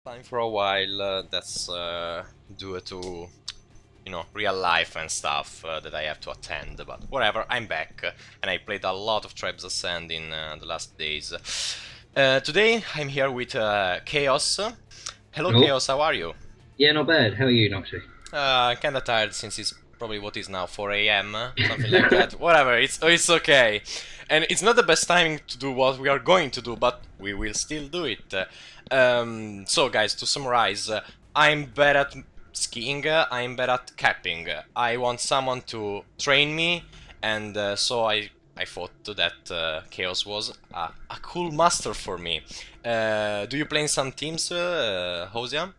time for a while. That's due to real life and stuff that I have to attend. But whatever, I'm back, and I played a lot of Tribes Ascend in the last days. Today I'm here with Chaos. Hello, Oh, Chaos. How are you? yeah, not bad. How are you, Noxy? Kinda tired since it's probably what is now 4 a.m. Something like that. Whatever, it's okay. And it's not the best timing to do what we are going to do, but we will still do it. So guys, to summarize, I'm bad at skiing, I'm bad at capping. I want someone to train me, and so I thought that Chaos was a cool master for me. Do you play in some teams, Howsya?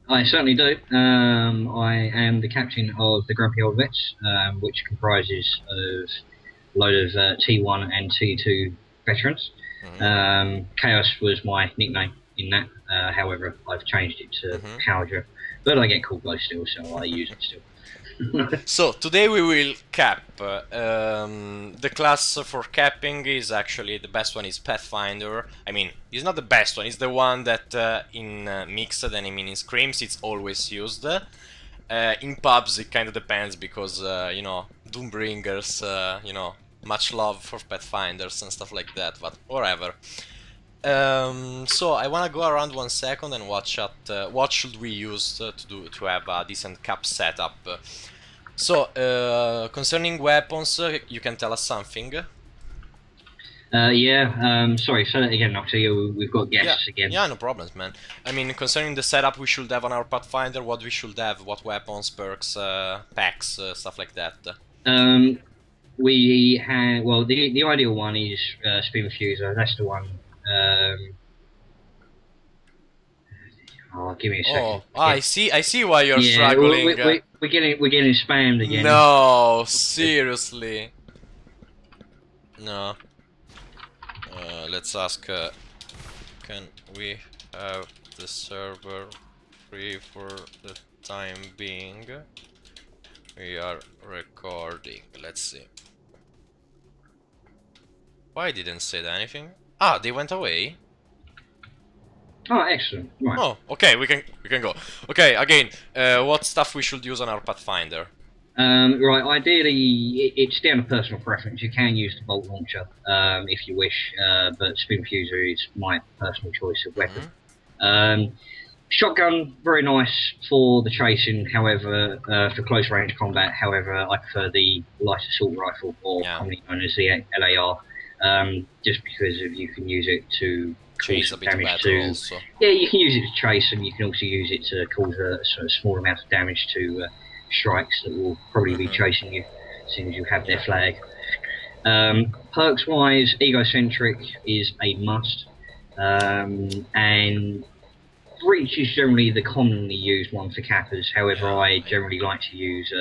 I certainly do. I am the captain of the Grumpy Old Vets, which comprises of a load of T1 and T2 veterans. Chaos was my nickname in that. However, I've changed it to Howsya, but I get called both still, so I use it still. So today we will cap. The class for capping is actually the best one is Pathfinder. I mean, it's not the best one. It's the one that in mixed and I mean in scrims it's always used. In pubs it kind of depends because Doombringers, much love for Pathfinders and stuff like that. But whatever. So I wanna go around 1 second and watch at what should we use to have a decent cap setup. So concerning weapons, you can tell us something. Sorry, say that again, Noxy. We've got guests again. Yeah, no problems, man. I mean, concerning the setup we should have on our Pathfinder, what we should have, what weapons, perks, packs, stuff like that. We had, well, the ideal one is Spin Fuser. That's the one. Give me a second. Oh, I see why you're struggling. We're getting spammed again. No, seriously. No. Let's ask. Can we have the server free for the time being? We are recording. Let's see. Why didn't say anything? Ah, they went away. Oh, excellent. Right. Oh, okay, we can go. Okay, again, what stuff we should use on our Pathfinder? Right, ideally, it's down to personal preference. You can use the bolt launcher if you wish, but Spin Fuser is my personal choice of weapon. Shotgun, very nice for the chasing, however, for close range combat, however, I prefer the light assault rifle, or commonly known as the LAR, just because you can use it to chase a bit better also. Yeah, you can use it to chase, and you can also use it to cause a sort of small amount of damage to strikes that will probably be chasing you as soon as you have their flag. Perks wise, Egocentric is a must, and Breach is generally the commonly used one for cappers. However, I generally like to use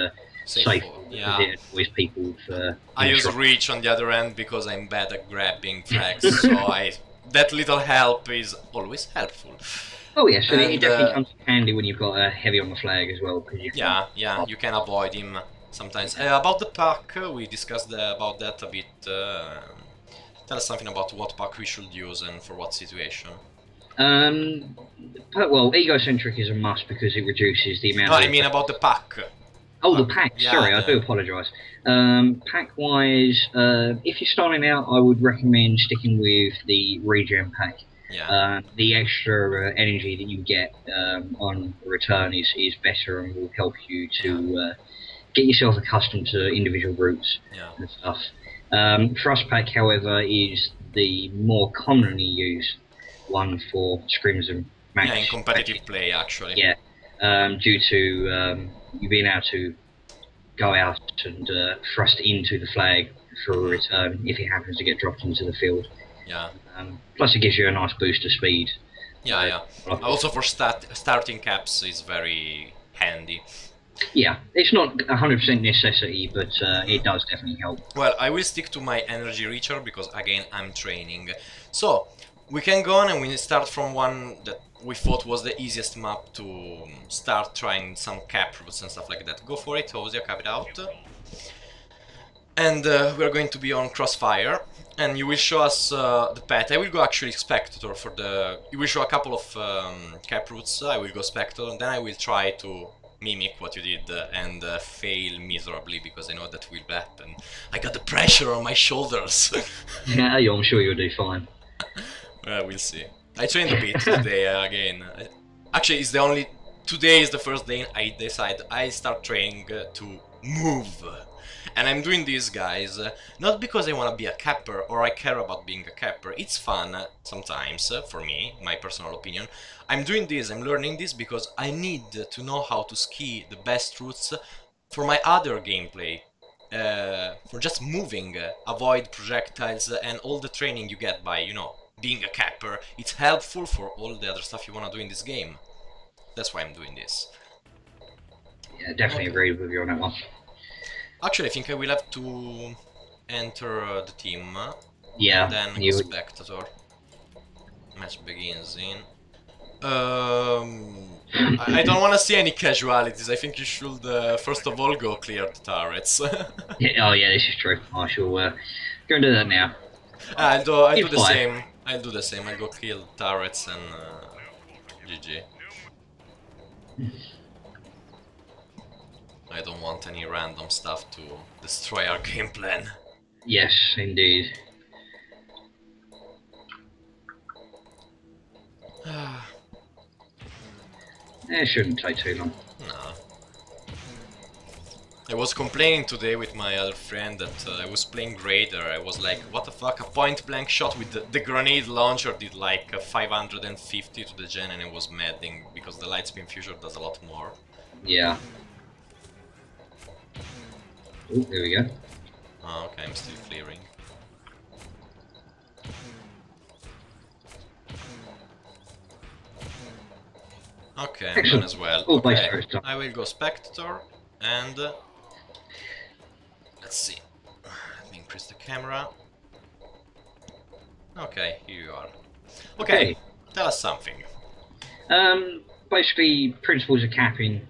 Safe because it annoys people for. I use Reach on the other end because I'm bad at grabbing flags, so that little help is always helpful. Oh yes, and it definitely comes in handy when you've got a heavy on the flag as well. Cause you can you can avoid him sometimes. About the pack, we discussed about that a bit. Tell us something about what pack we should use and for what situation. Well, Egocentric is a must because it reduces the amount. No, I mean about the pack. Oh, the pack. Sorry, I do apologise. Pack-wise, if you're starting out, I would recommend sticking with the regen pack. Yeah. The extra energy that you get on return is better and will help you to get yourself accustomed to individual routes and stuff. Thrust pack, however, is the more commonly used one for scrims and match. Yeah, in competitive play, actually. Yeah, due to you being able to go out and thrust into the flag for a return if it happens to get dropped into the field. Yeah. Plus it gives you a nice boost of speed. Yeah. Also for starting caps is very handy. Yeah, it's not 100% necessity, but it does definitely help. Well, I will stick to my energy reacher because again I'm training. So we can go on and we start from one that we thought was the easiest map to start trying some cap routes and stuff like that. Go for it, Howsya, cap it out. And we're going to be on Crossfire. And you will show us the path. I will go actually spectator for the. You will show a couple of cap routes. I will go spectator, and then I will try to mimic what you did and fail miserably because I know that will happen. I got the pressure on my shoulders. Yeah, I'm sure you'll do fine. We'll see. I trained a bit today again. Actually, it's the only. Today is the first day I decide I start training to move. And I'm doing this, guys, not because I want to be a capper or I care about being a capper. It's fun sometimes, for me, my personal opinion. I'm doing this, I'm learning this because I need to know how to ski the best routes for my other gameplay. For just moving, avoid projectiles and all the training you get by, being a capper. It's helpful for all the other stuff you want to do in this game. That's why I'm doing this. Yeah, definitely agree with you on that one. Actually, I think I will have to enter the team. Yeah, And then you go would. spectator. Match begins in. I don't want to see any casualties. I think you should first of all go clear the turrets. Yeah, oh yeah, this is true. I shall go and do that now. I'll do the Ep.5. same. I'll do the same. I'll go kill the turrets and GG. I don't want any random stuff to destroy our game plan. Yes, indeed. It shouldn't take too long. No. I was complaining today with my other friend that I was playing Raider. I was like, what the fuck, a point blank shot with the grenade launcher did like 550 to the gen, and I was madding because the Lightspin Fusion does a lot more. Yeah. Oh, there we go. Oh, okay, I'm still clearing. Okay, I'm done as well. Oh, Okay, base turret. I will go Spectator and let's see. Let me increase the camera. Okay, here you are. Okay, tell us something. Basically, principles of capping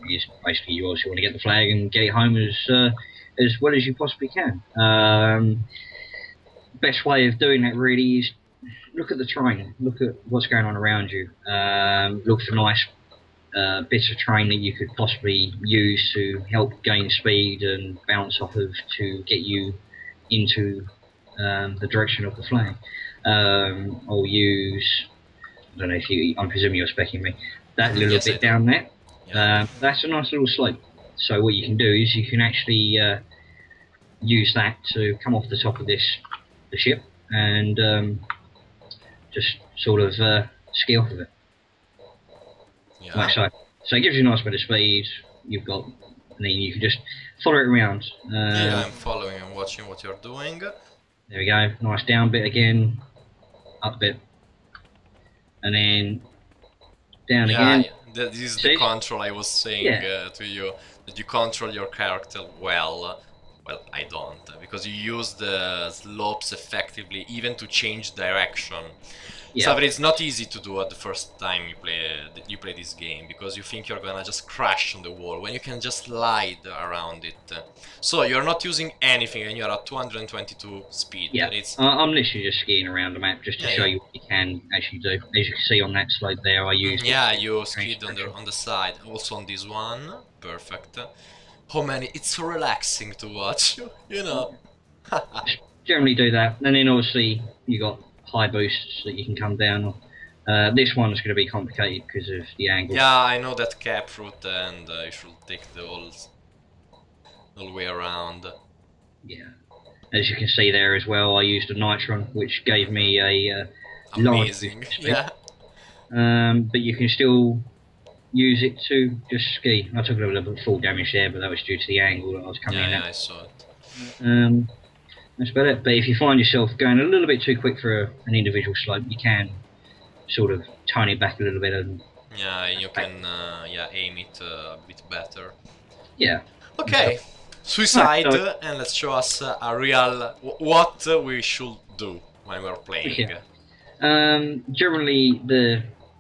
is basically you obviously want to get the flag and get it home as well as you possibly can. Best way of doing that really is look at the terrain, look at what's going on around you, look for nice bits of terrain that you could possibly use to help gain speed and bounce off of to get you into the direction of the flag. Or use, I don't know if you, I'm presuming you're specking me, that little Yes, bit down there. Yeah. That's a nice little slope. So what you can do is you can actually use that to come off the top of the ship and just sort of ski off of it. Yeah. Like so. So it gives you a nice bit of speed. You've got, and then you can just follow it around. Yeah, I'm following and watching what you're doing. There we go. Nice down bit again, up bit, and then down again. This is See? the control I was saying to you, that you control your character well. Well, I don't, because you use the slopes effectively, even to change direction. Yeah. So it's not easy to do at the first time you play this game, because you think you're gonna just crash on the wall when you can just slide around it. So you're not using anything, and you're at 222 speed. Yeah, I'm literally just skiing around the map just to show you what you can actually do. As you can see on that slope there, I used. Yeah, you skied on the side, also on this one. Perfect. Oh man, it's so relaxing to watch. You know. Generally do that, and then obviously you got high boosts that you can come down on. This one is going to be complicated because of the angle. Yeah, I know that cap route, and you should take the whole way around. Yeah. As you can see there as well, I used a nitron, which gave me a amazing. Yeah. But you can still use it to just ski. I took a little bit of full damage there, but that was due to the angle that I was coming in at. Yeah, I saw it. That's about it. But if you find yourself going a little bit too quick for an individual slope, you can sort of tone it back a little bit. And yeah, and you can aim it a bit better. Yeah. Okay, suicide, and let's show us a real what we should do when we're playing. Yeah. Generally,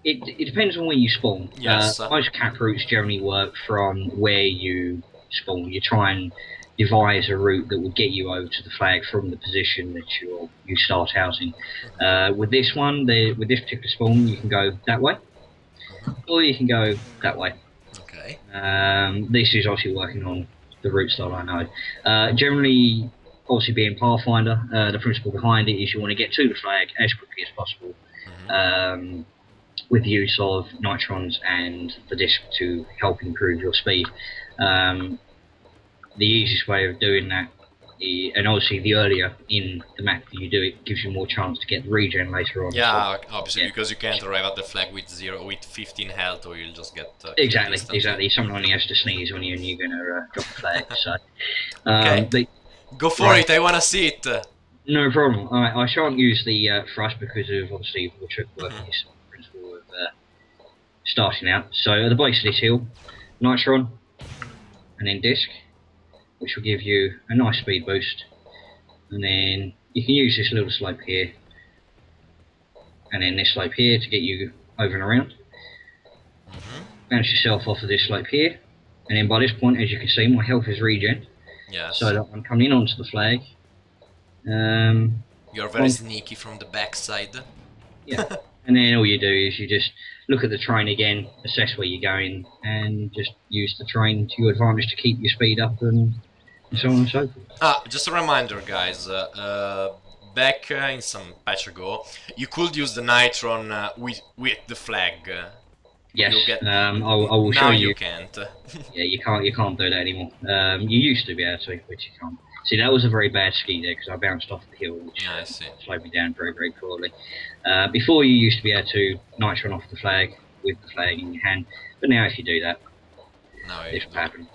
it depends on where you spawn. Yes. Most cap routes generally work from where you spawn. You try and devise a route that will get you over to the flag from the position that you start housing. With this one, with this particular spawn, you can go that way, or you can go that way. Okay. This is obviously working on the route style I know. Generally, obviously being Pathfinder, the principle behind it is you want to get to the flag as quickly as possible, with the use of nitrons and the disc to help improve your speed. The easiest way of doing that, and obviously the earlier in the map you do it, gives you more chance to get the regen later on. Yeah, so, obviously, because you can't arrive at the flag with 15 health, or you'll just get exactly. Someone only has to sneeze on you, and you're gonna drop the flag. So, okay, go for it. I wanna see it. No problem. I shan't use the thrust because of obviously the trick working is the principle of starting out. So at the base of this hill, nitron, and then disc, which will give you a nice speed boost, and then you can use this little slope here, and then this slope here to get you over and around. Bounce yourself off of this slope here, and then by this point, as you can see, my health is regen. Yes. So that I'm coming in onto the flag. You're very sneaky from the backside. Yeah. And then all you do is you just look at the train again, assess where you're going, and just use the train to your advantage to keep your speed up and so on and so forth. Just a reminder, guys. Back in some patch ago, you could use the nitron with the flag. Yes, I will show you. Now you can't. Yeah, you can't do that anymore. You used to be able to, but you can't. See, that was a very bad ski there because I bounced off the hill, which slowed me down very, very poorly. Before you used to be able to nitron off the flag with the flag in your hand, but now if you do that, this will happen.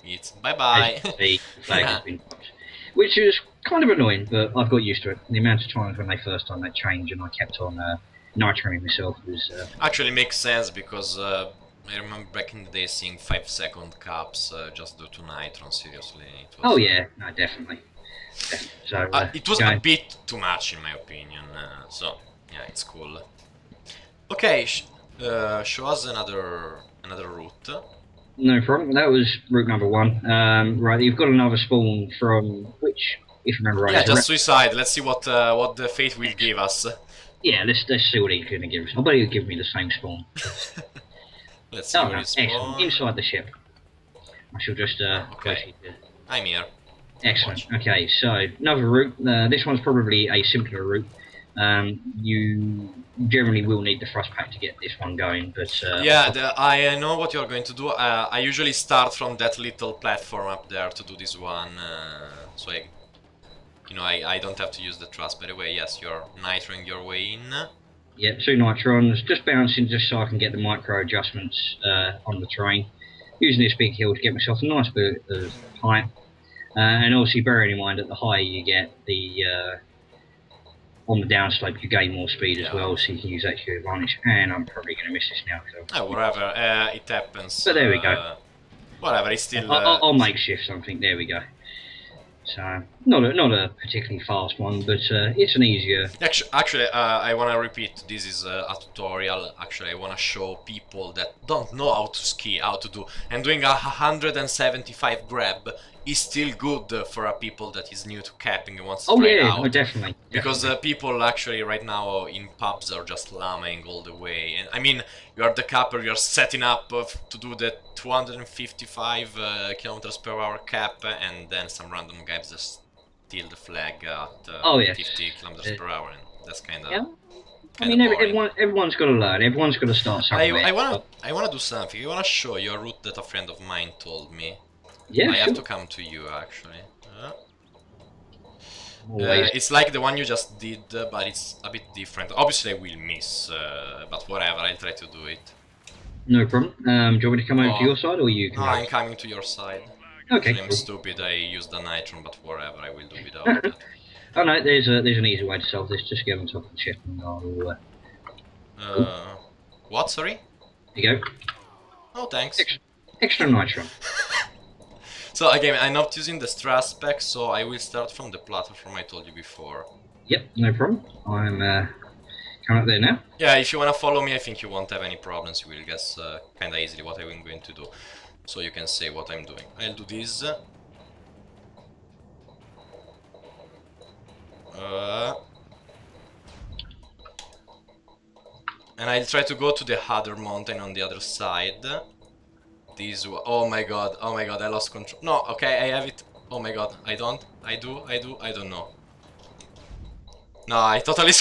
It's bye-bye. The flag has been dropped, which is kind of annoying, but I've got used to it. The amount of times when they first done that change and I kept on nitroning myself was... Actually makes sense because I remember back in the day seeing 5-second caps just due to nitron, seriously. Oh yeah, no, definitely. So, it was a bit too much in my opinion, so yeah, it's cool. Okay, show us another route. No problem. That was route number 1. Right, you've got another spawn from which, if you remember right, yeah, just suicide. Let's see what the fate will give us. Yeah, let's see what he's going to give us. I bet he'll give me the same spawn. Let's see where he's spawned. Inside the ship. I shall just okay. I'm here. Excellent. Okay, so another route. This one's probably a simpler route. You generally will need the thrust pack to get this one going, but yeah, I know what you're going to do. I usually start from that little platform up there to do this one, so I don't have to use the thrust. By the way, yes, you're nitroing your way in. Yeah, 2 nitrons, just bouncing just so I can get the micro adjustments on the train. Using this big hill to get myself a nice bit of height. And obviously bearing in mind that the higher you get, the on the downslope you gain more speed as well, so you can use that to your advantage. And I'm probably going to miss this now. Oh, whatever, it happens. But there we go. Whatever, it's still... I'll makeshift something, there we go. So, not a particularly fast one, but it's an easier... Actually, I want to repeat, this is a tutorial. Actually, I want to show people that don't know how to ski, how to do. And doing a 175 grab is still good for a people that is new to capping and wants to try it out. Oh yeah, definitely. Because people actually right now in pubs are just lamaing all the way. And I mean, you are the capper, you're setting up to do the 255 kilometers per hour cap, and then some random guys just steal the flag at 50 kilometers per hour, and that's kind of... Yeah. I mean, everyone's got to learn. Everyone's got to start somewhere. I wanna do something. I wanna show you a route that a friend of mine told me. Yeah, I have to come to you actually. It's like the one you just did, but it's a bit different. Obviously, I will miss, but whatever. I'll try to do it. No problem. Do you want me to come over to your side, or you? No, I'm coming to your side. Okay. I'm stupid. I used the nitron, but whatever. I will do without that. Oh no, there's an easy way to solve this. Just get on top of the ship and I'll... What? Sorry? There you go. Oh, thanks. Extra nitron. So again, I'm not using the stress spec, so I will start from the platform I told you before. Yep, no problem. I'm coming up there now. Yeah, if you wanna follow me, I think you won't have any problems. You will guess kinda easily what I'm going to do. So you can say what I'm doing. I'll do this. And I'll try to go to the other mountain on the other side. Oh my god, I lost control. No, okay, I have it. Oh my god, I don't. I don't know. No, I totally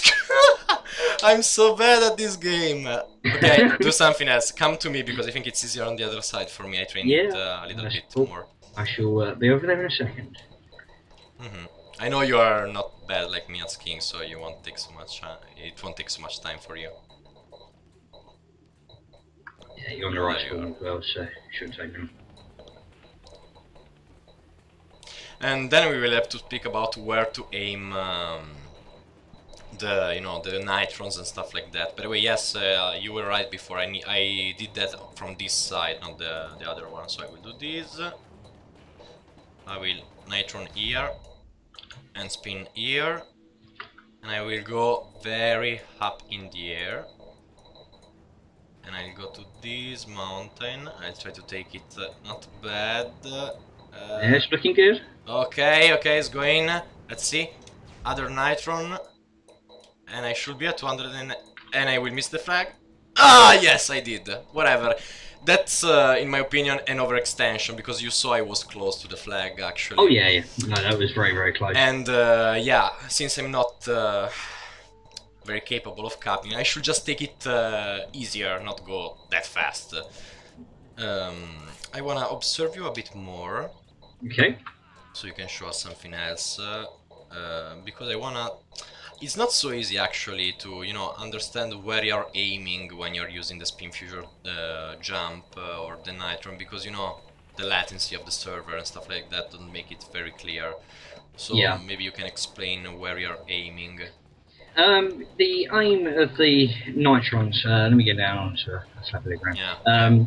I'm so bad at this game. Okay, do something else. Come to me because I think it's easier on the other side for me. I trained it a little bit more. I shall be over there in a second. I know you are not bad like me at skiing, so you won't take so much. It won't take so much time for you. Yeah, you're on the right spawn as well, so it shouldn't take long. And then we will have to speak about where to aim the nitrons and stuff like that. By the way, yes, you were right before. I did that from this side, not the other one. So I will do this. I will nitron here and spin here, and I will go very up in the air. And I'll go to this mountain. I'll try to take it not bad. Yeah, it's looking good. Okay, it's going. Let's see. Other nitron. And I should be at 200 and I will miss the flag. Ah, yes, I did. Whatever. That's, in my opinion, an overextension, because you saw I was close to the flag, actually. Oh, yeah. No, that was very, very close. And, yeah, since I'm not very capable of capping, I should just take it easier, not go that fast. I wanna observe you a bit more. Okay. So you can show us something else. Because I wanna... It's not so easy actually to, understand where you're aiming when you're using the spin future jump or the nitron, because, the latency of the server and stuff like that doesn't make it very clear. So yeah, maybe you can explain where you're aiming. The aim of the nitrons, let me get down onto a slab of the ground. Yeah.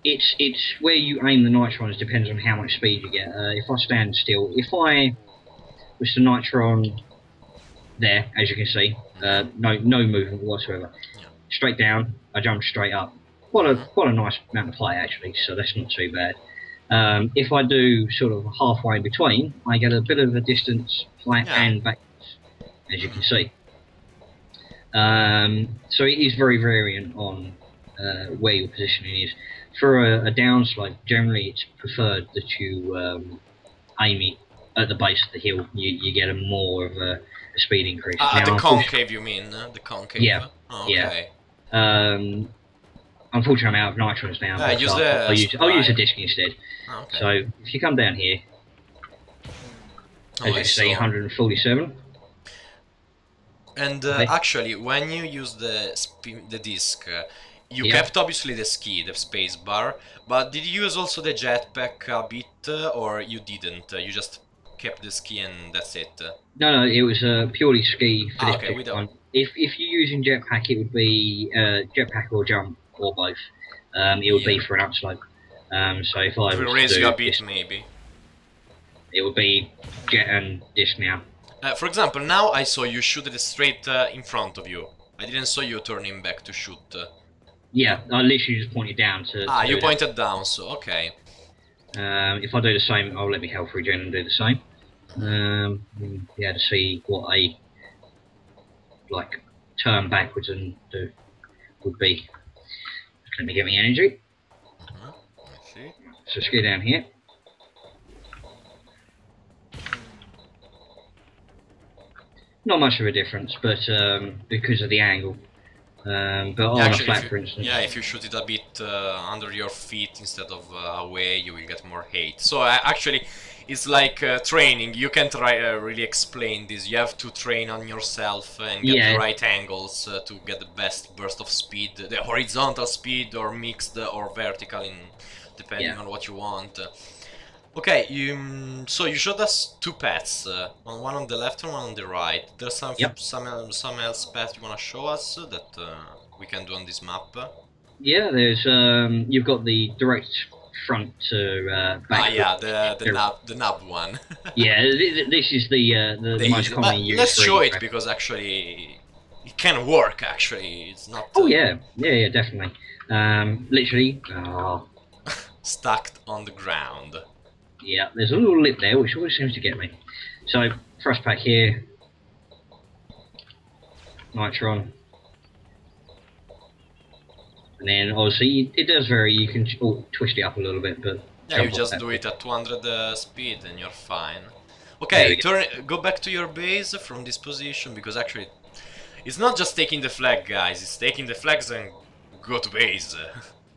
It's where you aim the nitrons depends on how much speed you get. If I stand still, if I was to nitron there, as you can see, no movement whatsoever. Yeah. Straight down, I jump straight up. Quite a nice amount of play actually, so that's not too bad. If I do sort of halfway in between, I get a bit of a distance flat and backwards, as you can see. So it is very variant on where your positioning is. For a downslope, generally it's preferred that you aim it at the base of the hill. You get a more of a speed increase. Now, the concave, you mean? The concave? Yeah. Oh, okay. Yeah. Unfortunately, I'm out of nitrons now. I'll use a disc instead. Oh, okay. So if you come down here, as you see, 147. And actually, when you use the disc, you kept obviously the ski, the space bar, but did you use also the jetpack a bit, or you didn't? You just kept the ski and that's it? No, it was purely ski for this okay, one. If you're using jetpack, it would be jetpack or jump or both. It would be for an upslope. So if I will raise you a bit, maybe. It would be jet and disc now. For example, now I saw you shoot it straight in front of you. I didn't saw you turning back to shoot. Yeah, I literally just pointed down to you pointed down, so okay. If I do the same, I'll let me health regen and do the same. Be able to see what a turn backwards and do would be. Let me get my energy. Let's see. So let's go down here. Not much of a difference, but because of the angle. But on a flat, for instance. Yeah, if you shoot it a bit under your feet instead of away, you will get more height. So actually, it's like training. You can't really explain this. You have to train on yourself and get the right angles to get the best burst of speed, the horizontal speed or mixed or vertical, depending on what you want. Okay, so you showed us two paths, one on the left and one on the right. There's some else path you wanna show us that we can do on this map? Yeah, there's you've got the direct front to back. The nub one. Yeah, this is the most commonly used. Let's show it because actually it can work. Actually, it's not. Oh yeah, definitely. Literally, stuck on the ground. Yeah, there's a little lip there which always seems to get me. So thrust pack here, nitron, and then obviously it does vary. You can twist it up a little bit, but yeah, you just do it at 200 speed and you're fine. Okay, go back to your base from this position, because actually it's not just taking the flag, guys. It's taking the flags and go to base.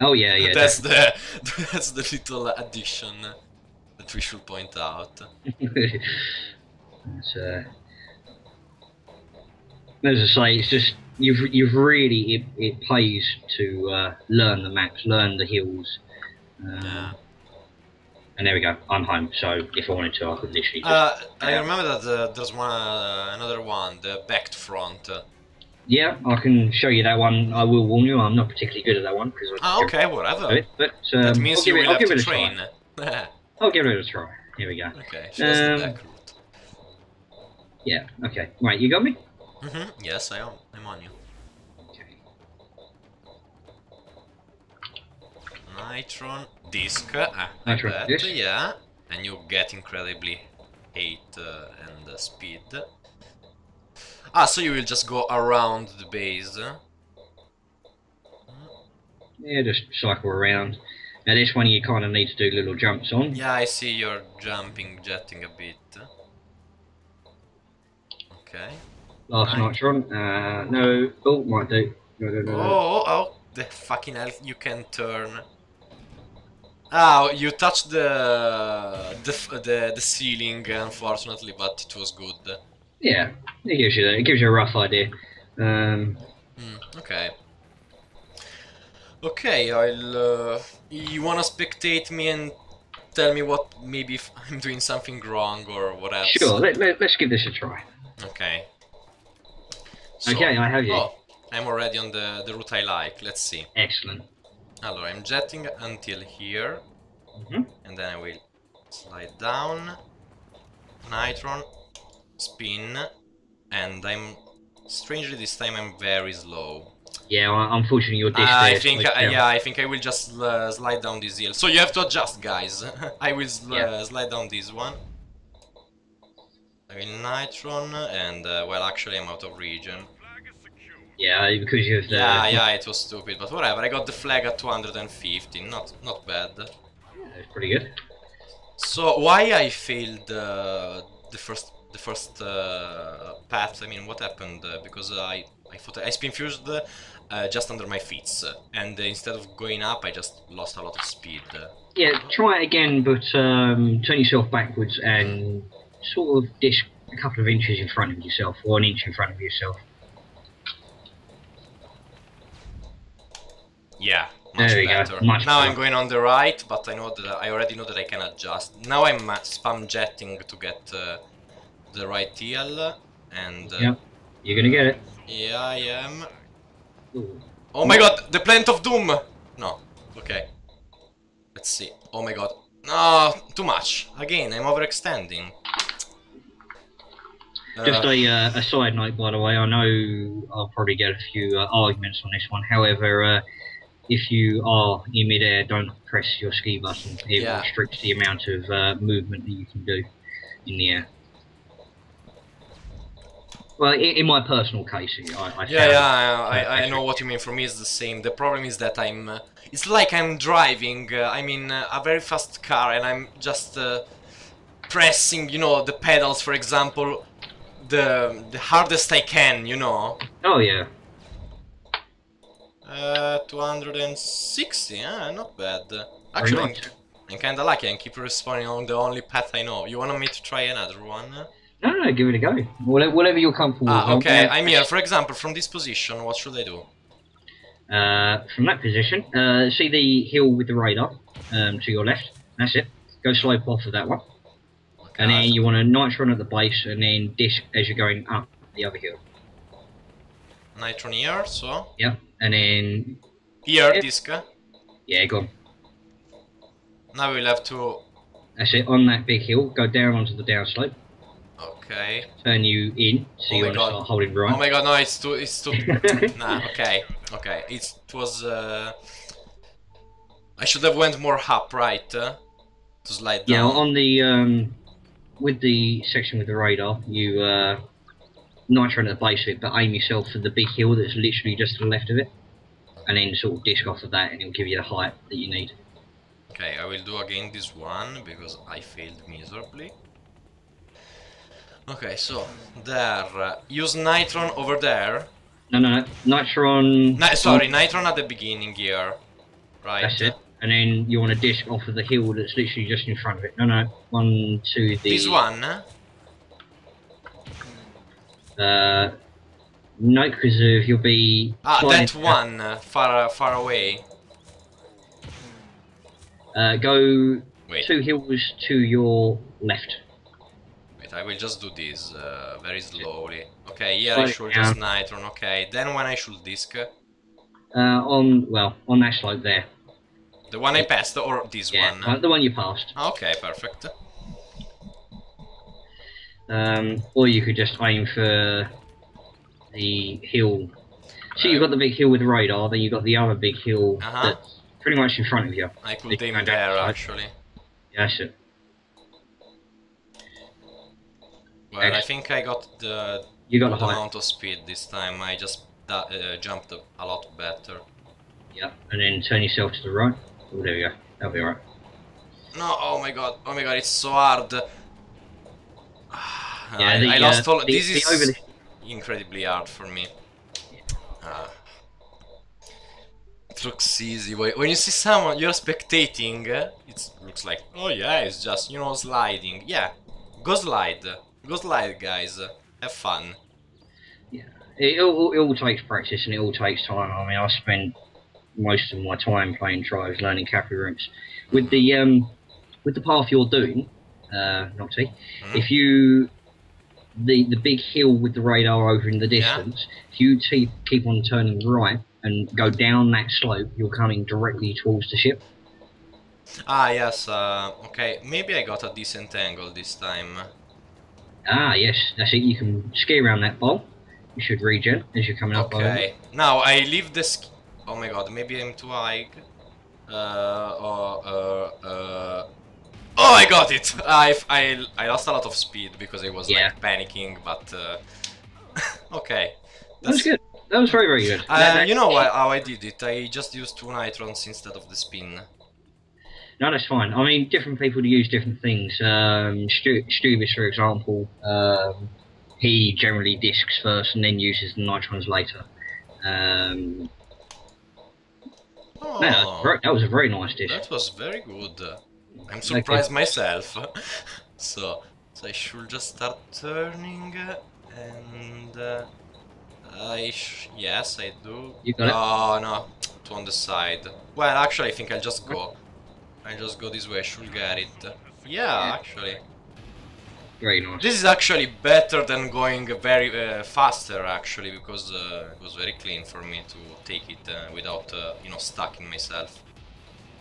Oh yeah, yeah. That's that's the little addition that we should point out. It's, as I say, it's just you've really it pays to learn the maps, learn the hills. Yeah. And there we go. I'm home. So if I wanted to, I could literally. Just, I remember that there's another one, the back to front. Yeah, I can show you that one. I will warn you, I'm not particularly good at that one because. Okay, whatever. It, but that means you will have to train. I'll give it a try. Here we go. Okay, show us the back route. Yeah. Okay. Right, you got me. Yes, I am. I'm on you. Okay. Nitron disc. Nitron disc. Yeah, and you get incredibly height and speed. So you will just go around the base. Yeah, just cycle around. Now this one you kind of need to do little jumps on. Yeah, I see you're jumping, jetting a bit. Okay. Last nitron. No. Oh, might do. No. Oh, the fucking hell! You can turn. You touched the ceiling, unfortunately, but it was good. Yeah, it gives you that. It gives you a rough idea. Okay. Okay, I'll. You wanna spectate me and tell me what maybe if I'm doing something wrong or what else? Sure. Let's give this a try. Okay. So, okay, I have you. Oh, I'm already on the route I like. Let's see. Excellent. Allora, I'm jetting until here, and then I will slide down, nitron, spin, and I'm strangely this time I'm very slow. Yeah, unfortunately your disc I think I will just slide down this hill. So you have to adjust, guys. I will slide down this one. I will nitron, and well, actually I'm out of region. Yeah, because you have the... Yeah, it was stupid, but whatever. I got the flag at 250, not bad. Yeah, it's pretty good. So why I failed the first path? I mean, what happened? Because I thought I spin fused just under my feet, and instead of going up, I just lost a lot of speed. Yeah, try it again, but turn yourself backwards and sort of disc a couple of inches in front of yourself, or an inch in front of yourself. Yeah, much better. Much now better. I'm going on the right, but I know that I already know that I can adjust. Now I'm spam jetting to get the right hill, and yep, you're gonna get it. Yeah, I am. Ooh. Oh my god, the plant of doom! No, okay. Let's see. Oh my god. No, too much. Again, I'm overextending. Just a side note, by the way, I know I'll probably get a few arguments on this one. However, if you are in midair, don't press your ski button. It restricts the amount of movement that you can do in the air. Well, in my personal case, I know what you mean. For me, it's the same. The problem is that it's like I'm driving. I'm in a very fast car, and I'm just pressing, the pedals, for example, the hardest I can, Oh yeah. 260, not bad. Actually, I'm kinda lucky. I keep respawning on the only path I know. You want me to try another one? No, give it a go. Whatever you're comfortable with. Okay, I'm here. For example, from this position, what should I do? From that position, see the hill with the radar to your left? That's it. Go slope off of that one. Okay, and then you want to nitron at the base and then disc as you're going up the other hill. Nitron here, so? Yep, and then... Here, disc? Yeah, go on. Now we'll have to... That's it, on that big hill, go down onto the downslope. Okay. Turn you in, so you want to start holding right. Oh my god, no, it's too... Nah, okay. It was... I should have went more up, right? To slide down. Yeah, on the with the section with the radar, you nitro at the base of it, but aim yourself for the big hill that's literally just to the left of it, and then sort of disc off of that, and it'll give you the height that you need. Okay, I will do again this one because I failed miserably. Okay, so there. Use nitron over there. No. Nitron. Sorry, nitron at the beginning here. Right. That's it. And then you want to disc off of the hill that's literally just in front of it. No. One to the. This one? No, because you'll be. That one, far away. Go Wait. 2 hills to your left. Wait, I will just do this very slowly. Okay, here I should just nitron. Okay, then when I should disc. On that slope there. The one I passed, or this one? The one you passed. Okay, perfect. Or you could just aim for the hill. So you've got the big hill with the radar, then you've got the other big hill that's pretty much in front of you. I could aim there, actually. Yeah, that's it. Well, I think I got the amount of speed this time. I just jumped a lot better. Yeah, and then turn yourself to the right. Oh, there we go. That'll be alright. No, oh my god, it's so hard. Yeah, I lost all. This is incredibly hard for me. It looks easy. When you see someone, you're spectating, it looks like, oh yeah, it's just, you know, sliding. Yeah, go slide. Go slide, guys. Have fun. Yeah, it all takes practice and it all takes time. I mean, I spend most of my time playing drives, learning cafe routes. With the path you're doing, Nocty, if you the big hill with the radar over in the distance, if you keep on turning right and go down that slope, you're coming directly towards the ship. Ah, yes. Okay, maybe I got a decent angle this time. Ah, yes, that's it. You can ski around that bowl. You should regen as you're coming up. Okay. Now I leave the ski. Oh my god, maybe I'm too high. Oh, I got it! I lost a lot of speed because I was like panicking, but okay. That was good. That was very, very good. You know how I did it? I just used 2 nitrons instead of the spin. No, that's fine. I mean, different people use different things. Stubis, for example, he generally discs first and then uses the nitrons later. That was a very nice dish. That was very good. I'm surprised myself. So I should just start turning, and yes, I do. You got it? Oh no, to on the side. Well, actually, I think I'll just go. I just go this way. I should get it. Yeah, actually. Very nice. This is actually better than going very faster, actually, because it was very clean for me to take it without, you know, stacking myself.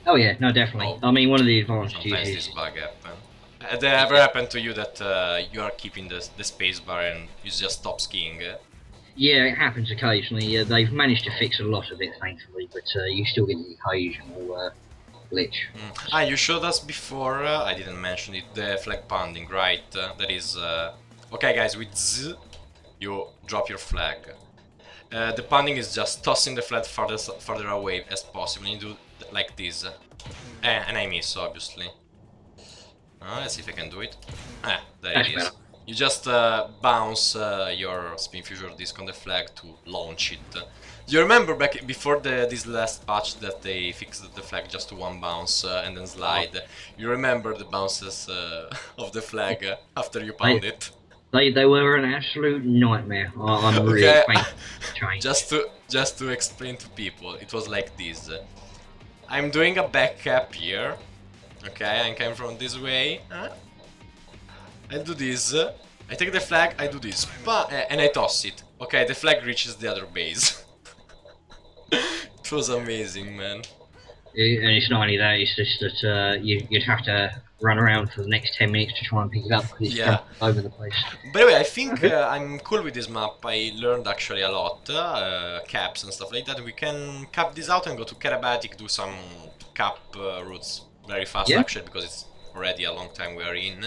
Oh yeah, no, definitely. I mean, one of the advantages sometimes this bug happens. Has it ever happened to you that you are keeping the space bar and you just stop skiing? Yeah, it happens occasionally. They've managed to fix a lot of it, thankfully, but you still get the occasional glitch. Ah, you showed us before, I didn't mention it, the flag pounding, right? That is... okay guys, with Z, you drop your flag. The pounding is just tossing the flag farther away as possible. You do like this. And I miss, obviously. Let's see if I can do it. There it is. You just bounce your spin future disc on the flag to launch it. Do you remember back before this last patch that they fixed the flag just to 1 bounce and then slide? You remember the bounces of the flag after you pound it? They were an absolute nightmare. I'm really trying. Just to explain to people, it was like this. I'm doing a back cap here. Okay, I'm coming from this way. I do this. I take the flag, I do this, and I toss it. Okay, the flag reaches the other base. It was amazing, man. And it's not only that, it's just that you'd have to run around for the next 10 minutes to try and pick it up because it's over the place. By the way, I think I'm cool with this map. I learned actually a lot, caps and stuff like that. We can cap this out and go to Karabatic, do some cap routes very fast actually, because it's already a long time we are in.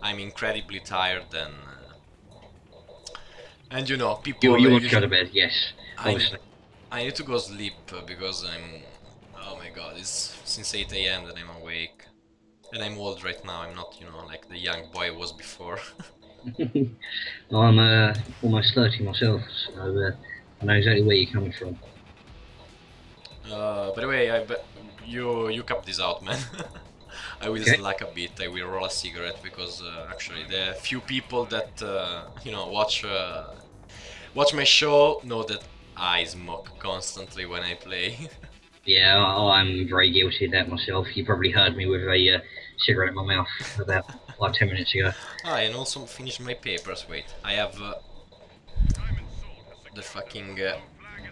I'm incredibly tired and you know, You people you want to go usually to bed? Yes, I need obviously. I need to go sleep because I'm oh my god, it's since 8 a.m. that I'm awake. And I'm old right now, I'm not, you know, like the young boy I was before. I'm almost 30 myself, so I know exactly where you're coming from. By the way, you cap this out, man. I will Okay. slack a bit. I will roll a cigarette because actually the few people that you know watch my show know that I smoke constantly when I play. Yeah, I'm very guilty of that myself. You probably heard me with a cigarette in my mouth about 5-10 minutes ago. Ah, and also finish my papers. Wait, I have the fucking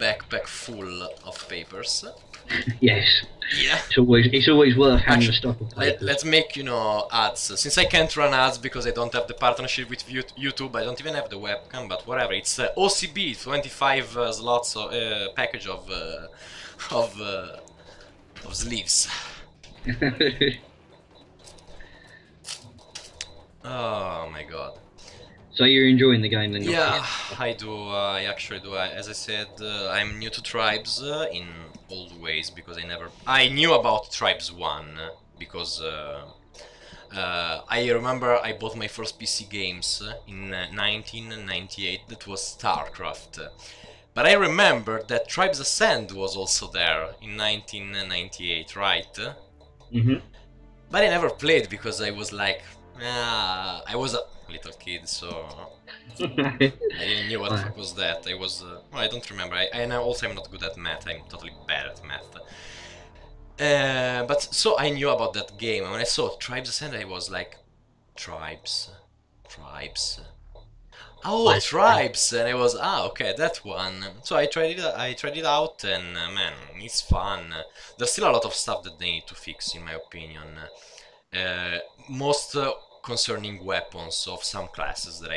backpack full of papers. Yes, Yeah. it's always worth having a Actually, stock of papers. let's make, you know, ads. Since I can't run ads because I don't have the partnership with YouTube, I don't even have the webcam, but whatever. It's OCB, 25 slots of, package of, uh, of sleeves. Oh my god. So you're enjoying the game then, Noctis? Yeah, I do. I actually do. As I said, I'm new to Tribes in old ways because I knew about Tribes 1 because I remember I bought my first PC games in 1998. That was StarCraft. But I remember that Tribes Ascend was also there in 1998, right? Hmm. But I never played because I was like, I was a little kid, so I didn't know what the fuck was that. I was, well, I don't remember. I know also I'm not good at math. I'm totally bad at math. But so I knew about that game, and when I saw Tribes Ascend, I was like, Tribes, Tribes. Oh, Tribes, and I was okay, that one. So I tried it. I tried it out, and man, it's fun. There's still a lot of stuff that they need to fix, in my opinion. Uh, most concerning weapons of some classes that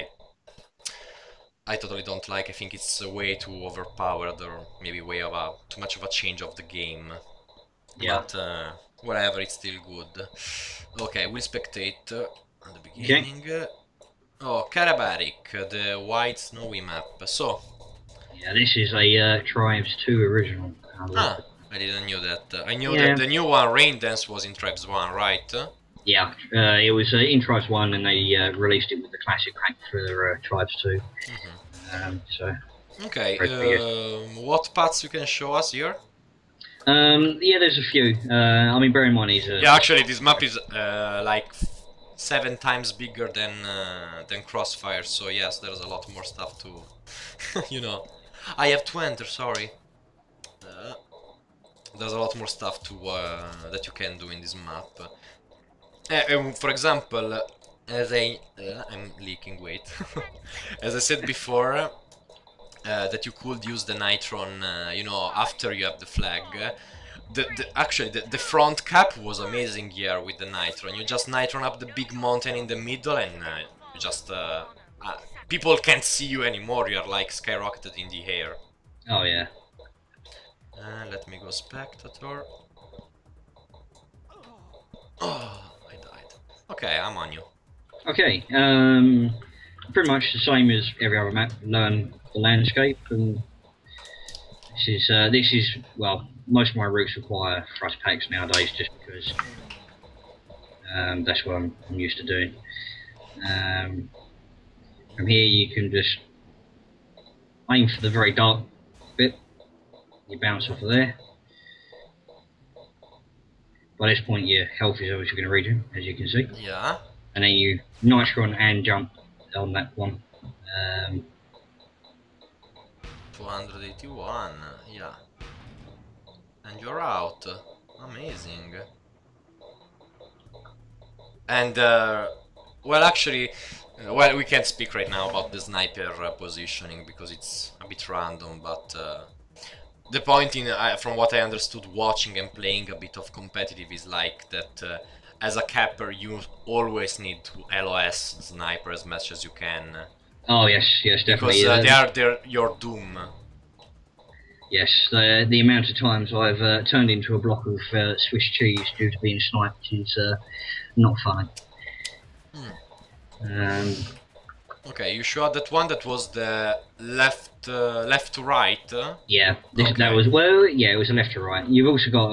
I totally don't like. I think it's way too overpowered, or maybe way of too much of a change of the game. Yeah. But whatever, it's still good. Okay, we'll spectate at the Okay. beginning. Oh, Karabarik, the white snowy map. So, Yeah, this is a Tribes 2 original. I didn't know that. I knew that Yeah. the new one, Rain Dance, was in Tribes 1, right? Yeah, it was in Tribes 1 and they released it with the classic pack for Tribes 2. So, Okay, great for you. what parts you can show us here? Yeah, there's a few. I mean, bear in mind he's a... Yeah, actually, this map is like 7 times bigger than Crossfire, so yes, there's a lot more stuff to, you know. I have to enter. Sorry. There's a lot more stuff to that you can do in this map. For example, I'm leaking. Wait. As I said before, that you could use the nitron, you know, after you have the flag. Actually, the front cap was amazing here with the nitron. You just nitron up the big mountain in the middle, and you just people can't see you anymore. You're like skyrocketed in the air. Oh, yeah. Let me go spectator. Oh, I died. Okay, I'm on you. Okay, pretty much the same as every other map. Learn the landscape, and this is well, most of my routes require thrust packs nowadays, just because that's what I'm used to doing. From here, you can just aim for the very dark bit. You bounce off of there. By this point, your health is obviously going to regen, as you can see. Yeah. And then you nitron and jump on that one. 281, yeah. And you're out. Amazing. And, well, actually, well, we can't speak right now about the sniper positioning because it's a bit random, but the point in, from what I understood watching and playing a bit of competitive is like that as a capper you always need to LOS sniper as much as you can. Oh yes, definitely. Because they're your doom. Yes, the amount of times I've turned into a block of Swiss cheese due to being sniped is not funny. Um, Okay, you showed that one that was the left to right. yeah, that Okay. was yeah, it was a left to right. You've also got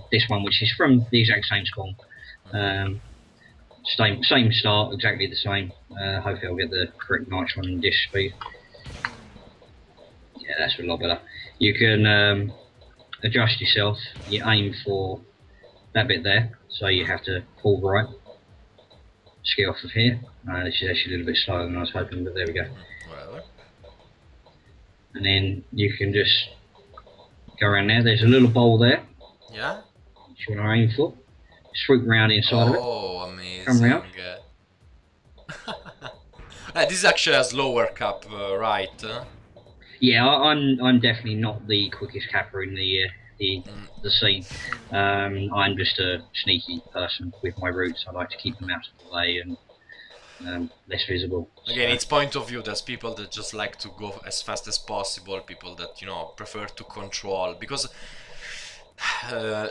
this one, which is from the exact same spawn. Um, same start, exactly the same. Hopefully, I'll get the correct nitron and dish speed. Yeah, that's a lot better. You can adjust yourself. You aim for that bit there, so you have to pull right. Ski off of here. This is actually a little bit slower than I was hoping, but there we go. Whatever. And then you can just go around there. There's a little bowl there. Yeah. Which you want to aim for. Swoop round inside of it. Oh, amazing. Come round. This actually has lower cap, right? Yeah, I'm definitely not the quickest capper in the scene. I'm just a sneaky person with my roots. I like to keep them out of the way and less visible. Again, it's point of view. There's people that just like to go as fast as possible. People that, you know, prefer to control, because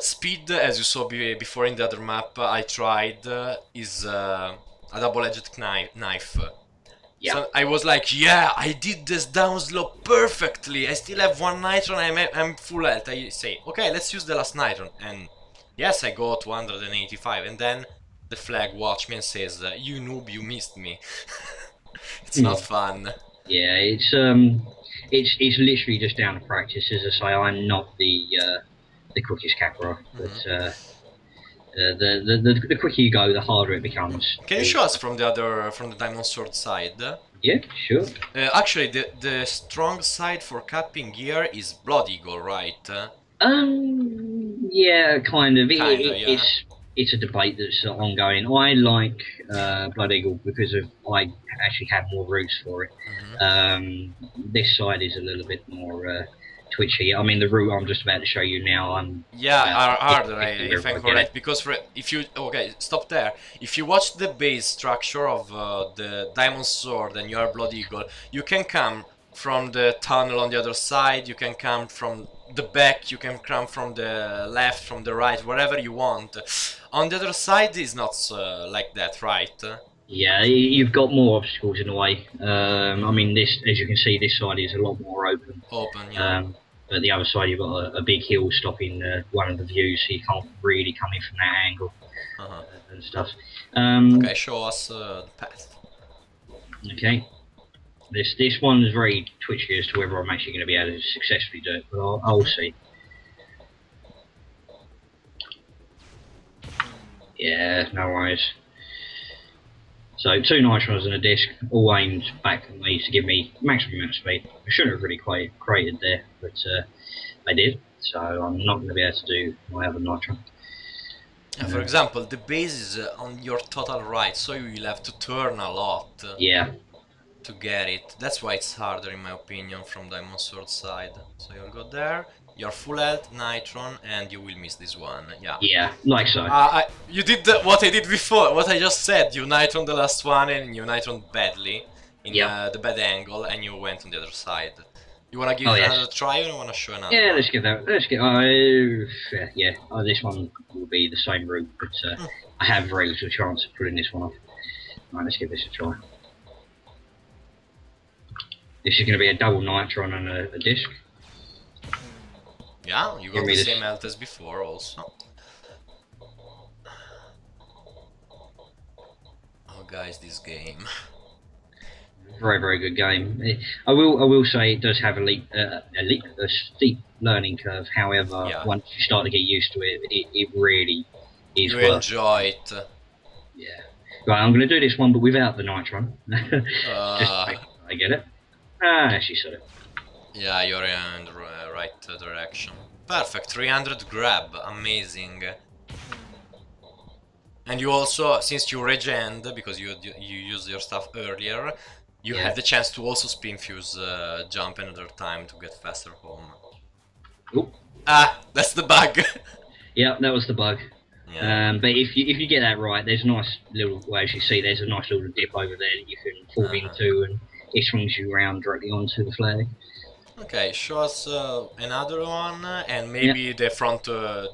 speed, as you saw before in the other map I tried, is a double-edged knife. Yeah. So I was like, yeah, I did this down slow perfectly. I still have one nitron. I'm full health. I say, okay, let's use the last nitron. And yes, I got 285. And then the flag watched me and says, you noob, you missed me. It's not fun. Yeah, it's literally just down to practice. As I say, I'm not the quickest capper, but the quicker you go, the harder it becomes. Can you show us from the diamond sword side? Yeah, sure. Actually, the strong side for capping here is Blood Eagle, right? Yeah, kind of. Yeah. It's a debate that's ongoing. I like Blood Eagle because I actually have more roots for it. This side is a little bit more twitchy. I mean, the route I'm just about to show you now, are harder, if I'm correct. Because if you stop there. If you watch the base structure of the Diamond Sword and you are Blood Eagle, you can come from the tunnel on the other side. You can come from the back. You can come from the left, from the right, wherever you want. On the other side is not like that, right? Yeah, you've got more obstacles in the way. I mean, this, as you can see, this side is a lot more open. Yeah. But the other side, you've got a big hill stopping one of the views, so you can't really come in from that angle and stuff. Okay, show us the path. Okay. This one is very twitchy as to whether I'm actually going to be able to successfully do it, but I'll see. Yeah, no worries. So 2 nitrons and a disc, all aimed back at me to give me maximum amount of speed. I shouldn't have really created there, but I did. So I'm not going to be able to do my other nitron. For example, the base is on your total right, so you will have to turn a lot. Yeah. To get it. That's why it's harder, in my opinion, from Diamond Sword side. So you'll go there, you're full health, nitron, and you will miss this one. Yeah. Yeah, like so. You did what I did before, what I just said. You nitron the last one, and you nitron badly in the bad angle, and you went on the other side. You wanna give another try, or you wanna show another? Yeah, let's give that. Yeah. This one will be the same route, but I have very little chance of putting this one off. Right, let's give this a try. This is going to be a double nitron and a disc. Yeah, you got the same health as before also. Oh guys, this game. Very, very good game. I will say it does have a steep learning curve. However, once you start to get used to it, it really is worth it. You enjoy it. Yeah. Right, I'm going to do this one, but without the nitron. Just to make sure I get it. She said it. Yeah, you're in the right direction. Perfect, 300 grab, amazing. And you also, since you regen, because you used your stuff earlier, you have the chance to also spin fuse jump another time to get faster home. Oop. Ah, that's the bug. Yeah, that was the bug. Yeah. But if you get that right, there's a nice little, well, as you see, there's a nice little dip over there that you can fall into, and it swings you around directly onto the flag. Okay, show us another one, and maybe the front to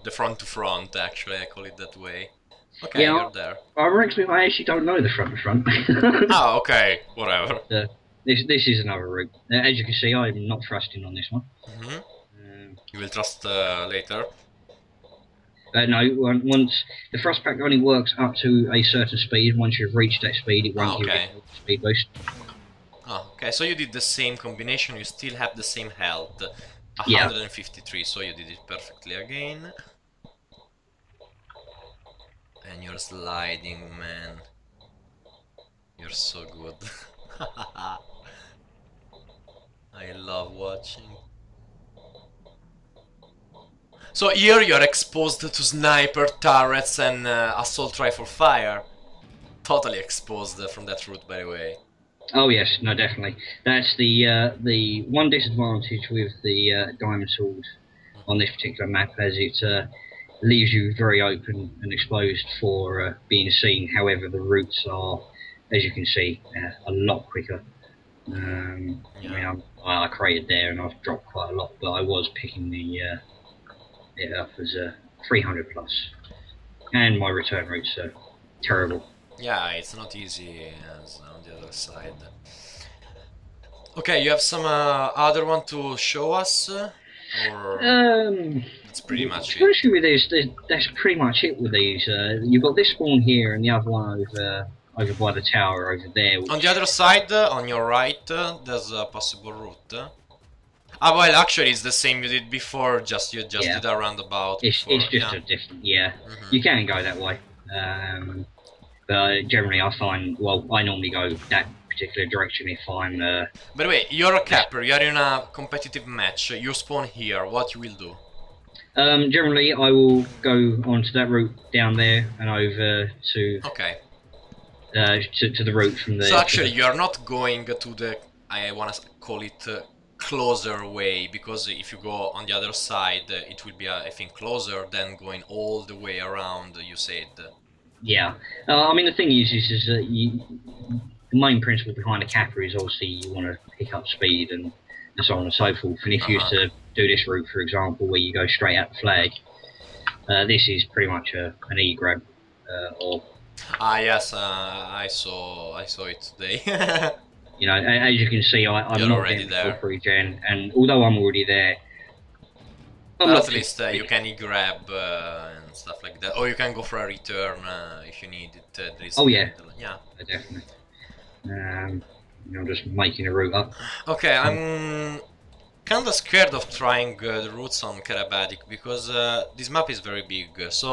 front. Actually, I call it that way. Okay, Yeah, you're there. ironically, I actually don't know the front. Ah, okay, whatever. This is another route. As you can see, I'm not trusting on this one. Hmm. Um, You will trust later. no, once the thrust pack only works up to a certain speed. Once you've reached that speed, it Ah, won't give you okay. any speed boost. Oh, okay, so you did the same combination, you still have the same health. Yeah. 153, so you did it perfectly again. And you're sliding, man. You're so good. I love watching. So here you're exposed to sniper, turrets, and assault rifle fire. Totally exposed from that route, by the way. Oh yes, no, definitely. That's the one disadvantage with the diamond sword on this particular map, as it leaves you very open and exposed for being seen. However, the routes are, as you can see, a lot quicker. I Yeah. mean, I created there and I've dropped quite a lot, but I was picking it up as a 300 plus, and my return routes are terrible. Yeah, it's not easy as on the other side. Okay, you have some other one to show us? Or Um, that's pretty much it? Especially with these, that's pretty much it with these. You've got this spawn here and the other one over by the tower over there, On the which other side, on your right, there's a possible route. Ah, well, actually, it's the same you did before. Just you just yeah, did a roundabout it's before. just Yeah. a different. Yeah, Hmm. you can go that way. But generally, I find I normally go that particular direction if I'm. By the way, you're a capper. You're in a competitive match. You spawn here. What you will do? Generally, I will go onto that route down there and over Okay. to the route from So the to actually, the. you are not going to the, I wanna call it closer way, because if you go on the other side, it will be, I think, closer than going all the way around. You said. Yeah, I mean the thing is that the main principle behind a capper is obviously you want to pick up speed and so on and so forth. And if Uh you used huh. to do this route, for example, where you go straight at the flag, this is pretty much an E grab, or Ah yes, I saw it today. you know, as you can see, I'm You're not already getting the full there. pre-gen, and although I'm already there, I'm But not at too least you happy. can e-grab and stuff like that. Or you can go for a return if you need it. There is Oh yeah, yeah. definitely. I'm just making a route up. Okay, I'm kinda scared of trying the routes on Karabatic because this map is very big. So,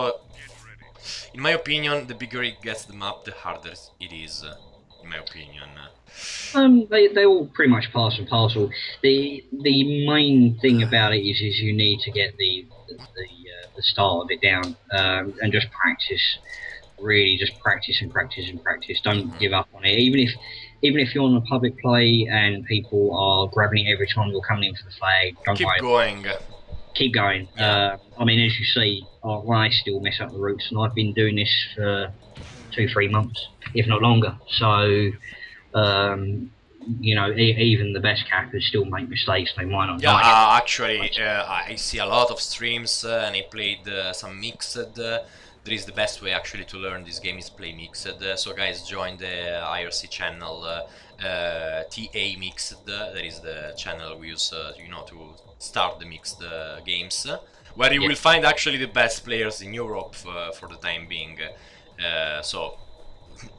in my opinion, the bigger it gets the map, the harder it is. In my opinion. They all pretty much pass and parcel. The main thing about it is you need to get the start of it down, and just practice. Really, just practice and practice and practice. Don't Mhm. give up on it. Even if you're on a public play and people are grabbing it every time you're coming in for the flag, don't Keep worry. going. Keep going. Yeah. I mean, as you see, I still mess up the routes, and I've been doing this for 2-3 months, if not longer. So um, you know, even the best cappers still make mistakes. They might not Yeah, like it. actually, I see a lot of streams and I played some mixed. There is the best way actually to learn this game is play mixed. So guys, join the IRC channel TA Mixed. That is the channel we use, to start the mixed games, where you Yeah, will find actually the best players in Europe for the time being. So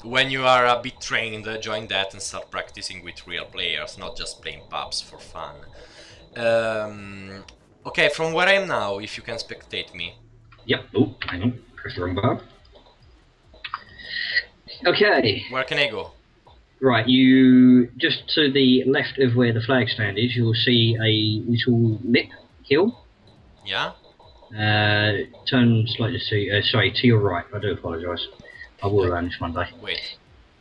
when you are a bit trained, join that and start practicing with real players, not just playing pubs for fun. Um, okay, from where I am now, if you can spectate me. yep. Oh, hang on. Press the wrong button. Okay. Where can I go? Right, you just to the left of where the flag stand is, you'll see a little lip hill. Yeah? Turn slightly to your right. I do apologise. I will learn this one day. Wait.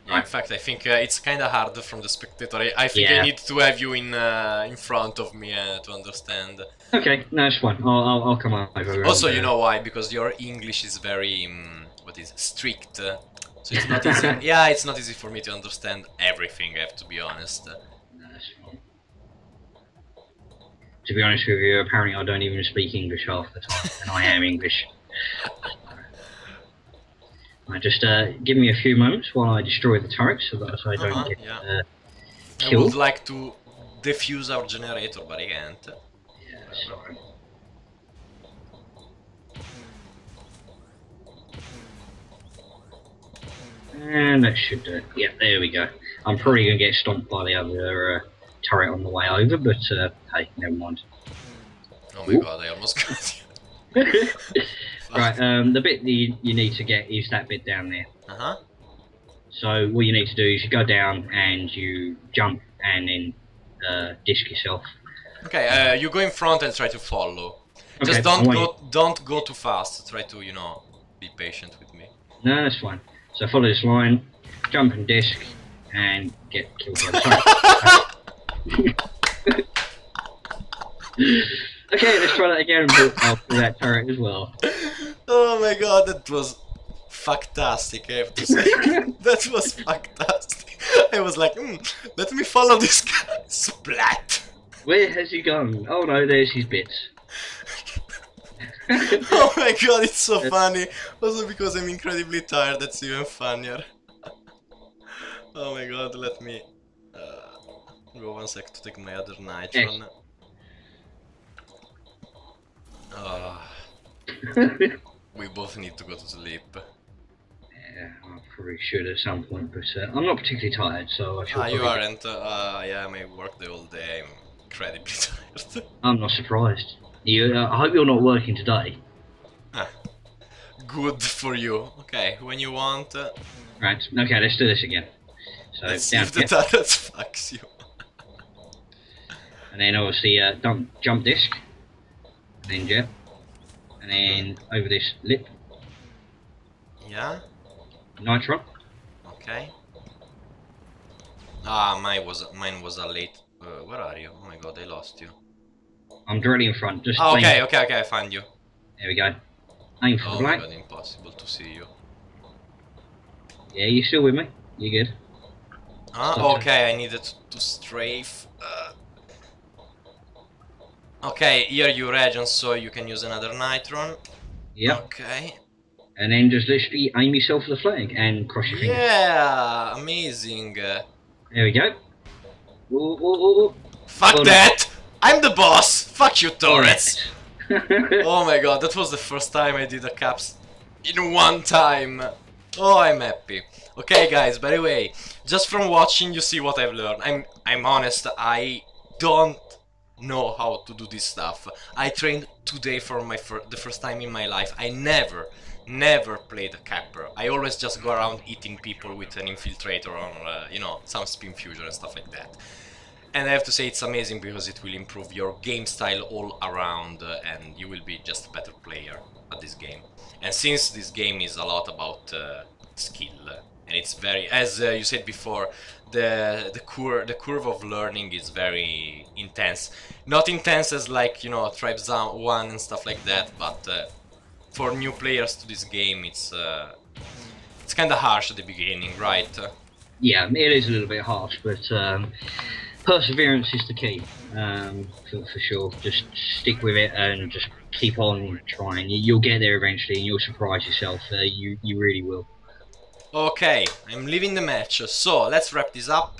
Yeah, in Right. fact, I think it's kind of hard from the spectator. I think I Yeah. need to have you in front of me to understand. Okay. No, it's fine. I'll come over Also, and. you know why? Because your English is very, what is it, strict. So it's not easy. Yeah, it's not easy for me to understand everything, I have to be honest. No, that's fine. To be honest with you, apparently I don't even speak English half the time, and I am English. Just give me a few moments while I destroy the turret so that I don't get yeah. I killed. would like to defuse our generator, but I can't. Yeah, sorry. And that should do it. Yeah, there we go. I'm probably going to get stomped by the other turret on the way over, but hey, never mind. Oh my god, I almost got you. Right, the bit that you need to get is that bit down there. Uh-huh. So what you need to do is you go down and you jump and then disc yourself. Okay, you go in front and try to follow. Okay, Just don't go too fast. Try to, you know, be patient with me. No, that's fine. So follow this line, jump and disc, and get killed by the turret. Okay, let's try that again, but I'll kill that turret as well. Oh my god, that was fantastic, I have to say. That was fantastic. I was like, let me follow this guy. Splat! Where has he gone? Oh no, there's his bits. Oh my god, it's so funny. Also because I'm incredibly tired, that's even funnier. Oh my god, let me go 1 sec to take my other nitron. We both need to go to sleep. Yeah, I probably should at some point, but I'm not particularly tired, so I should. You aren't. Yeah, I may work the whole day. I'm incredibly tired. I'm not surprised. I hope you're not working today. Good for you. Okay, when you want. Right. Okay, let's do this again. So let's see down if the turret fucks you. And then obviously jump disc, and then jet, and then over this lip. Yeah. Nitron. Okay. Ah, mine was a late. Where are you? Oh my god, I lost you. I'm directly in front. Just. Oh, okay, I found you. There we go. Aim for the black. Oh my god, impossible to see you. Yeah, you still with me? You good? Okay, I needed to strafe. Okay, here you regen, so you can use another nitron. Yep. Okay. And then just literally aim yourself for the flag and cross your fingers. Yeah, amazing. There we go. Ooh. Fuck that! No. I'm the boss! Fuck you, turrets! Oh my god, that was the first time I did a caps in one time. Oh, I'm happy. Okay, guys, by the way, just from watching you see what I've learned. I'm honest, I don't know how to do this stuff. I trained today for the first time in my life. I never played a capper. I always just go around eating people with an infiltrator or, you know, some spin fusion and stuff like that. And I have to say it's amazing because it will improve your game style all around and you will be just a better player at this game. And since this game is a lot about skill, and it's very, as you said before, the curve of learning is very intense. Not intense as like, you know, Tribes 1 and stuff like that, but for new players to this game, it's kind of harsh at the beginning, right? Yeah, it is a little bit harsh, but perseverance is the key, for sure. Just stick with it and just keep on trying. You'll get there eventually, and you'll surprise yourself. You really will. Okay, I'm leaving the match. So let's wrap this up.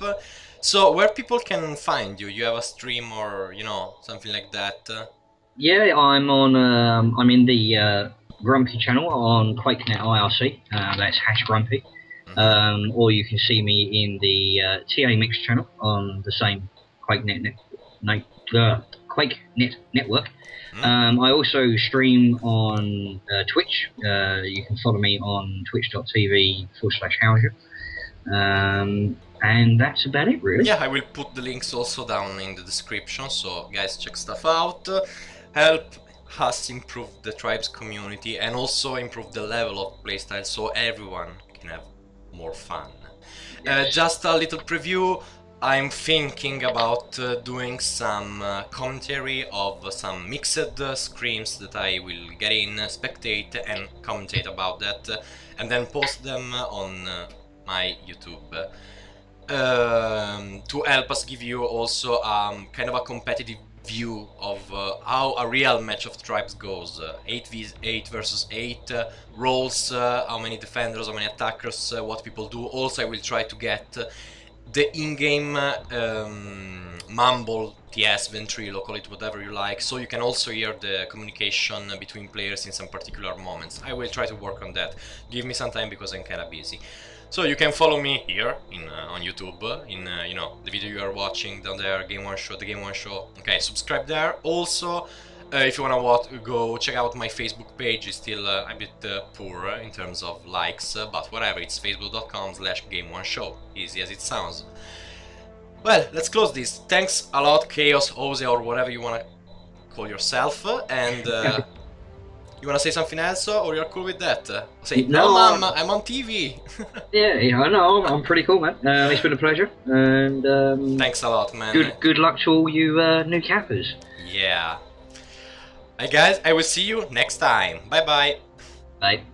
So where people can find you? You have a stream or, you know, something like that? Yeah, I'm on. I'm in the Grumpy channel on quakenet IRC. That's #Grumpy. Or you can see me in the TA Mix channel on the same quakenet network. I also stream on Twitch. You can follow me on twitch.tv/Howsya. And that's about it, really. Yeah, I will put the links also down in the description, so guys, check stuff out. Help us improve the Tribes community and also improve the level of playstyle so everyone can have more fun. Yes. Just a little preview. I'm thinking about doing some commentary of some mixed screams that I will get in, spectate and commentate about that, and then post them on my YouTube to help us give you also kind of a competitive view of how a real match of tribes goes. 8 versus 8 roles, how many defenders, how many attackers, what people do. Also, I will try to get the in-game mumble, TS, ventrilo, call it whatever you like, so you can also hear the communication between players in some particular moments. I will try to work on that. Give me some time because I'm kinda busy. So you can follow me here on YouTube, in you know, the video you are watching down there, Game One Show, the Game One Show. Okay, subscribe there. Also, if you wanna go check out my Facebook page, it's still a bit poor in terms of likes, but whatever. It's facebook.com/Game1Show. Easy as it sounds. Well, let's close this. Thanks a lot, Chaos, Howsya, or whatever you wanna call yourself, and. You wanna say something else, or you're cool with that? Say, no, Mom, I'm on TV. Yeah, I know. I'm pretty cool, man. It's been a pleasure, and thanks a lot, man. Good luck to all you new cappers. Yeah. Hey guys, I will see you next time. Bye bye. Bye.